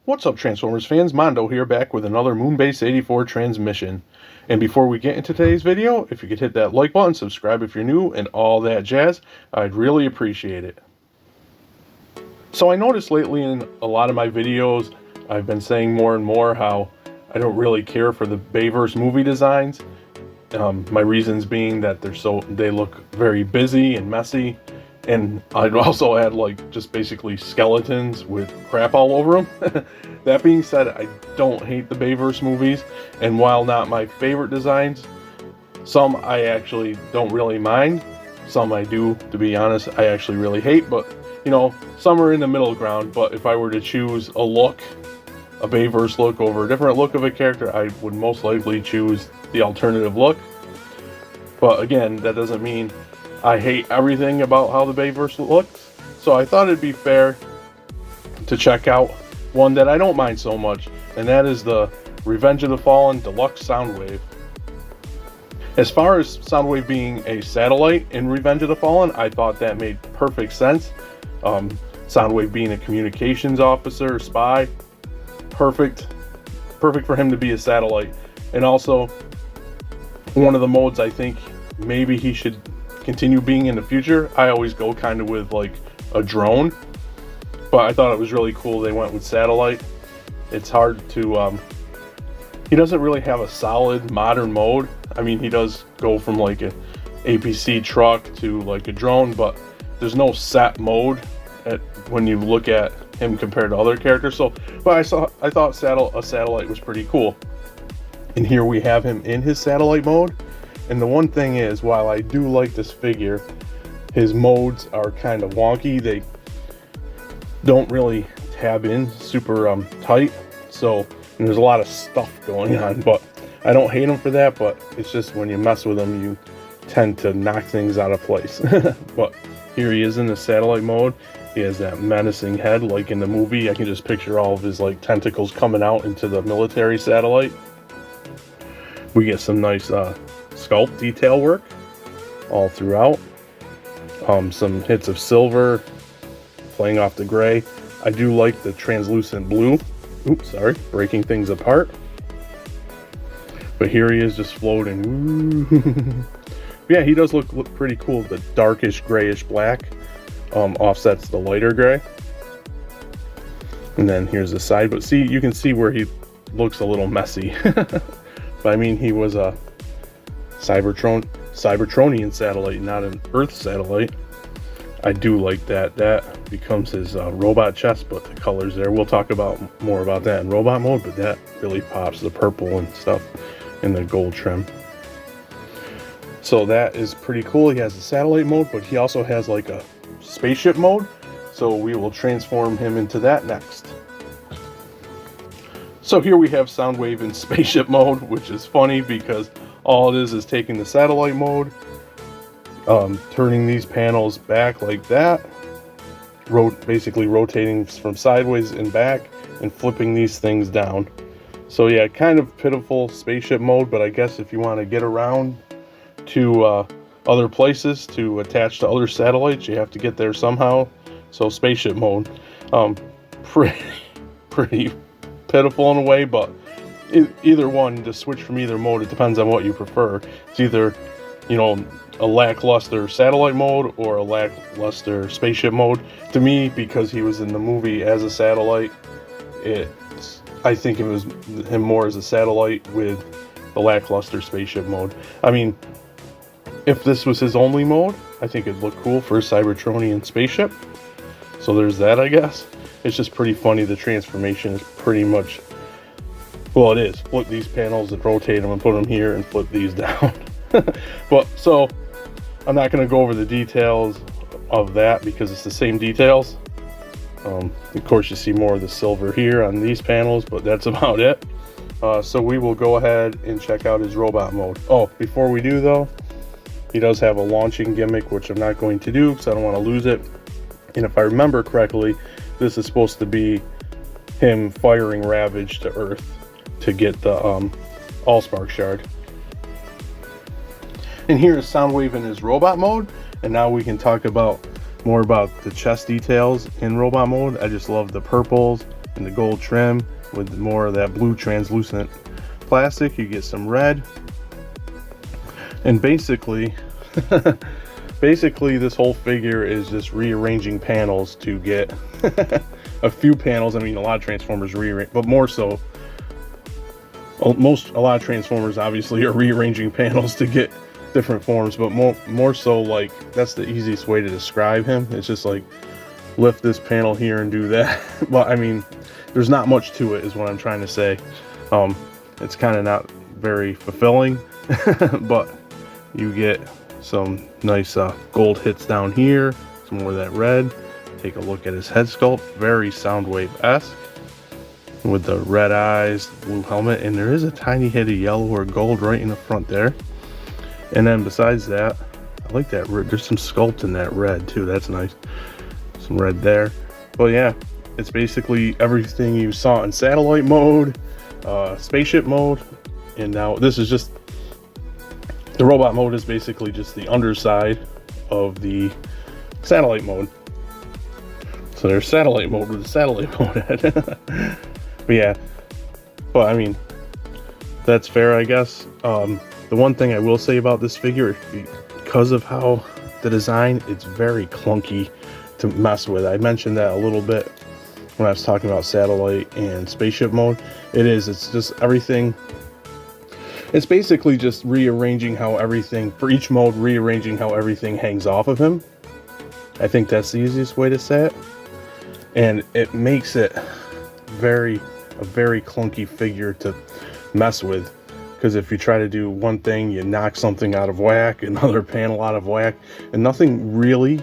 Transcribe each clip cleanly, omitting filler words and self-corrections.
What's up, Transformers fans? Mondo here, back with another Moonbase 84 transmission. And before we get into today's video, if you could hit that like button, subscribe if you're new, and all that jazz, I'd really appreciate it. So I noticed lately in a lot of my videos, I've been saying more and more how I don't really care for the Bayverse movie designs. My reasons being that they look very busy and messy. And I'd also add just basically skeletons with crap all over them. That being said, I don't hate the Bayverse movies, and while not my favorite designs, some I actually don't really mind. Some I do, to be honest, I actually really hate, but some are in the middle ground. But if I were to choose a Bayverse look over a different look of a character, I would most likely choose the alternative look. But again, that doesn't mean I hate everything about how the Bayverse looks, so I thought it'd be fair to check out one that I don't mind so much, and that is the Revenge of the Fallen Deluxe Soundwave. As far as Soundwave being a satellite in Revenge of the Fallen, I thought that made perfect sense. Soundwave being a communications officer, spy, perfect for him to be a satellite. And also, one of the modes I think maybe he should continue being in the future. I always go kind of with like a drone, but I thought it was really cool they went with satellite. It's hard to he doesn't really have a solid modern mode. I mean, he does go from like a APC truck to like a drone, but there's no set mode when you look at him compared to other characters. So but I thought a satellite was pretty cool, and here we have him in his satellite mode. And the one thing is, while I do like this figure, his modes are kind of wonky. They don't really tab in super tight. So there's a lot of stuff going on, but I don't hate him for that. But it's just when you mess with him, you tend to knock things out of place. But here he is in the satellite mode. He has that menacing head like in the movie. I can just picture all of his like tentacles coming out into the military satellite. We get some nice sculpt detail work all throughout. Some hits of silver playing off the gray. I do like the translucent blue. Oops, sorry, breaking things apart. But here he is just floating. Yeah, he does look pretty cool. The darkish grayish black offsets the lighter gray. And then here's the side, but see, you can see where he looks a little messy. But I mean, he was a Cybertronian satellite, not an Earth satellite. I do like that. That becomes his robot chest, but the colors there, we'll talk about more about that in robot mode, but that really pops, the purple and stuff and the gold trim. So that is pretty cool. He has the satellite mode, but he also has like a spaceship mode. So we will transform him into that next. So here we have Soundwave in spaceship mode, which is funny because all it is taking the satellite mode, turning these panels back like that, basically rotating from sideways and back, and flipping these things down. So yeah, kind of pitiful spaceship mode, but I guess if you want to get around to other places to attach to other satellites, you have to get there somehow. So spaceship mode, pretty pitiful in a way, but either one, to switch from either mode, it depends on what you prefer. It's either a lackluster satellite mode or a lackluster spaceship mode. To me, because he was in the movie as a satellite, I think it was him more as a satellite with the lackluster spaceship mode. I mean, if this was his only mode, I think it'd look cool for a Cybertronian spaceship. So there's that, I guess. It's just pretty funny. The transformation is pretty much, well, it is. Flip these panels and rotate them and put them here and flip these down. But so I'm not going to go over the details of that because it's the same details. Of course, you see more of the silver here on these panels, but that's about it. So we will go ahead and check out his robot mode. Oh, before we do though, he does have a launching gimmick, which I'm not going to do because I don't want to lose it. And if I remember correctly, this is supposed to be him firing Ravage to Earth to get the Allspark shard. And here is Soundwave in his robot mode, and now we can talk about more about the chest details in robot mode. I just love the purples in the gold trim with more of that blue translucent plastic. You get some red, and basically this whole figure is just rearranging panels to get a few panels. I mean, a lot of Transformers rearrange, but more so, a lot of Transformers obviously are rearranging panels to get different forms, but more so, like, that's the easiest way to describe him. It's just like, lift this panel here and do that. But I mean, there's not much to it, is what I'm trying to say. It's kind of not very fulfilling, but you get some nice gold hits down here, some more of that red. Take a look at his head sculpt, very Soundwave-esque, with the red eyes, blue helmet, and there is a tiny hit of yellow or gold right in the front there. And then besides that, I like that there's some sculpt in that red too. That's nice. Some red there. But yeah, it's basically everything you saw in satellite mode, spaceship mode, and now this is just the robot mode. Is basically just the underside of the satellite mode. So there's satellite mode with the satellite mode at. But yeah, but I mean, that's fair, I guess. The one thing I will say about this figure, because of how the design, it's very clunky to mess with. I mentioned that a little bit when I was talking about satellite and spaceship mode. It's just everything. It's basically just rearranging how everything, for each mode, rearranging how everything hangs off of him. I think that's the easiest way to say it. And it makes it a very clunky figure to mess with. Because if you try to do one thing, you knock something out of whack, another panel out of whack, and nothing really,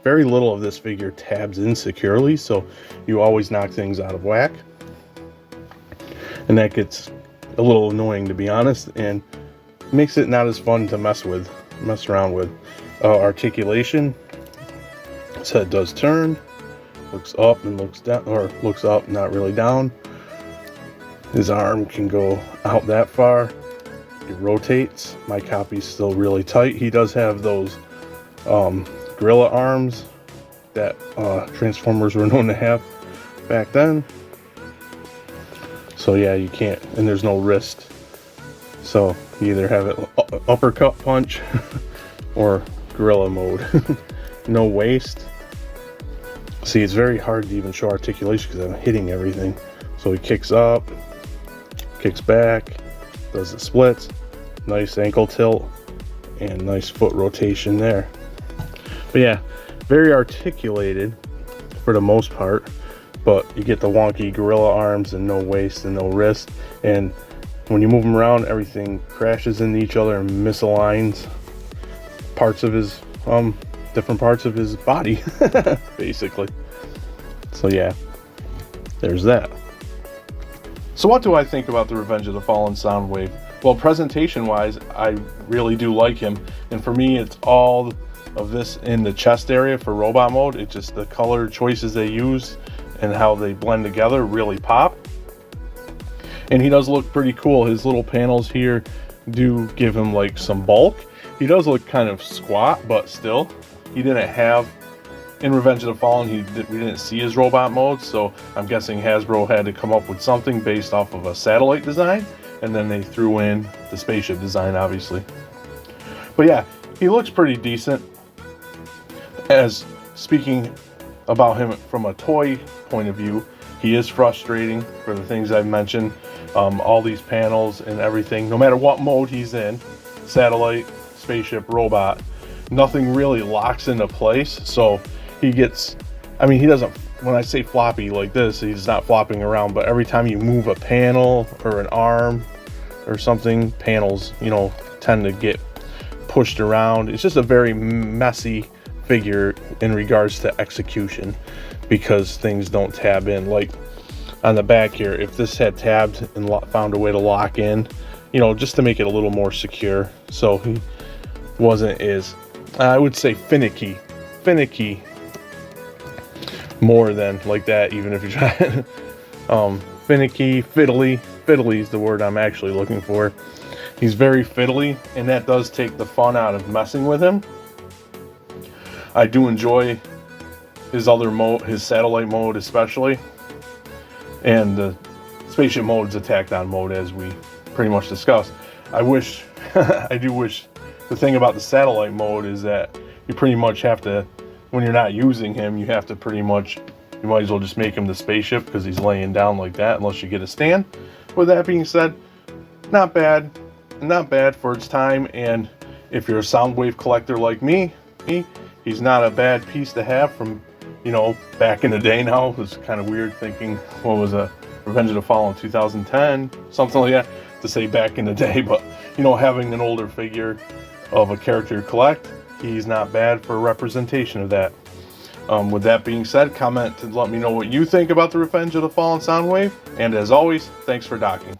very little of this figure tabs in securely, so you always knock things out of whack. And that gets a little annoying, to be honest, and makes it not as fun to mess around with. Articulation, his head does turn, looks up and looks down, or looks up, not really down. His arm can go out that far. It rotates. My copy's still really tight. He does have those gorilla arms that Transformers were known to have back then. So yeah, you can't, and there's no wrist. So you either have it uppercut punch or gorilla mode. No waist. See, it's very hard to even show articulation because I'm hitting everything. So he kicks up, kicks back, does the splits, nice ankle tilt, and nice foot rotation there. But yeah, very articulated for the most part, but you get the wonky gorilla arms and no waist and no wrist, and when you move him around, everything crashes into each other and misaligns parts of his different parts of his body basically. So yeah, there's that. So what do I think about the Revenge of the Fallen Soundwave? Well, presentation wise, I really do like him, and for me it's all of this in the chest area for robot mode. It's just the color choices they use and how they blend together really pop. And he does look pretty cool. His little panels here do give him like some bulk. He does look kind of squat, but still, he didn't have, in Revenge of the Fallen, we didn't see his robot mode, so I'm guessing Hasbro had to come up with something based off of a satellite design, and then they threw in the spaceship design, obviously. But yeah, he looks pretty decent. As speaking about him from a toy point of view, he is frustrating for the things I've mentioned. All these panels and everything, no matter what mode he's in, satellite, spaceship, robot, nothing really locks into place. So he gets, I mean, he doesn't, when I say floppy like this, he's not flopping around, but every time you move a panel or an arm or something, panels, you know, tend to get pushed around. It's just a very messy figure in regards to execution because things don't tab in. Like on the back here, if this had tabbed and found a way to lock in, you know, just to make it a little more secure, so he wasn't as, I would say, finicky more than like that, even if you're trying finicky, fiddly is the word I'm actually looking for. He's very fiddly, and that does take the fun out of messing with him. I do enjoy his other mode, his satellite mode especially. And the spaceship mode is a tacked on mode, as we pretty much discussed. I wish, I do wish, the thing about the satellite mode is that you pretty much have to, when you're not using him, you have to pretty much, you might as well just make him the spaceship because he's laying down like that unless you get a stand. With that being said, not bad for its time, and if you're a Soundwave collector like me, he's not a bad piece to have from, you know, back in the day. Now it's kind of weird thinking, what was a Revenge of the Fallen 2010, something like that, to say back in the day, but you know, having an older figure of a character to collect, he's not bad for a representation of that. With that being said, comment to let me know what you think about the Revenge of the Fallen Soundwave, and as always, thanks for docking.